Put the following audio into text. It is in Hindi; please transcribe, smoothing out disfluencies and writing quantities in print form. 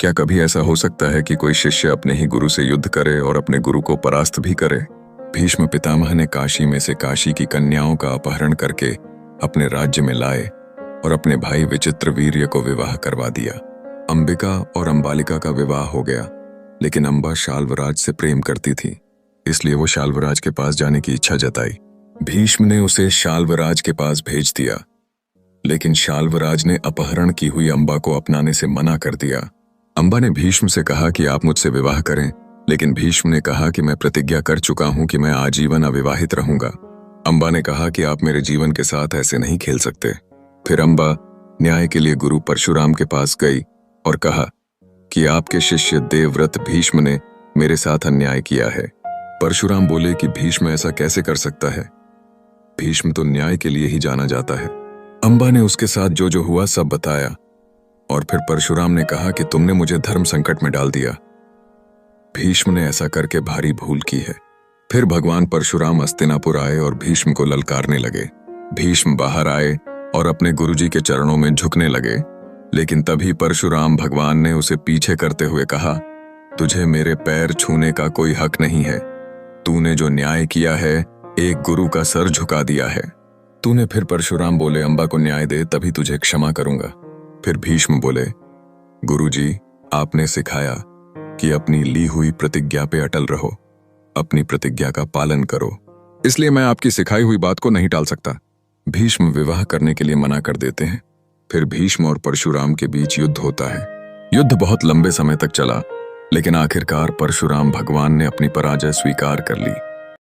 क्या कभी ऐसा हो सकता है कि कोई शिष्य अपने ही गुरु से युद्ध करे और अपने गुरु को परास्त भी करे? भीष्म पितामह ने काशी में से काशी की कन्याओं का अपहरण करके अपने राज्य में लाए और अपने भाई विचित्रवीर्य को विवाह करवा दिया। अंबिका और अंबालिका का विवाह हो गया, लेकिन अंबा शाल्वराज से प्रेम करती थी, इसलिए वो शाल्वराज के पास जाने की इच्छा जताई। भीष्म ने उसे शाल्वराज के पास भेज दिया, लेकिन शाल्वराज ने अपहरण की हुई अंबा को अपनाने से मना कर दिया। अंबा ने भीष्म से कहा कि आप मुझसे विवाह करें, लेकिन भीष्म ने कहा कि मैं प्रतिज्ञा कर चुका हूं कि मैं आजीवन अविवाहित रहूंगा। अंबा ने कहा कि आप मेरे जीवन के साथ ऐसे नहीं खेल सकते। फिर अंबा न्याय के लिए गुरु परशुराम के पास गई और कहा कि आपके शिष्य देवव्रत भीष्म ने मेरे साथ अन्याय किया है। परशुराम बोले कि भीष्म ऐसा कैसे कर सकता है, भीष्म तो न्याय के लिए ही जाना जाता है। अंबा ने उसके साथ जो जो हुआ सब बताया और फिर परशुराम ने कहा कि तुमने मुझे धर्म संकट में डाल दिया। भीष्म ने ऐसा करके भारी भूल की है। फिर भगवान परशुराम हस्तिनापुर आए और भीष्म को ललकारने लगे। भीष्म बाहर आए और अपने गुरुजी के चरणों में झुकने लगे, लेकिन तभी परशुराम भगवान ने उसे पीछे करते हुए कहा, तुझे मेरे पैर छूने का कोई हक नहीं है। तूने जो न्याय किया है, एक गुरु का सर झुका दिया है। तूने फिर परशुराम बोले, अंबा को न्याय दे तभी तुझे क्षमा करूंगा। फिर भीष्म बोले, गुरुजी, आपने सिखाया कि अपनी ली हुई प्रतिज्ञा पे अटल रहो, अपनी प्रतिज्ञा का पालन करो, इसलिए मैं आपकी सिखाई हुई बात को नहीं टाल सकता। भीष्म विवाह करने के लिए मना कर देते हैं। फिर भीष्म और परशुराम के बीच युद्ध होता है। युद्ध बहुत लंबे समय तक चला, लेकिन आखिरकार परशुराम भगवान ने अपनी पराजय स्वीकार कर ली।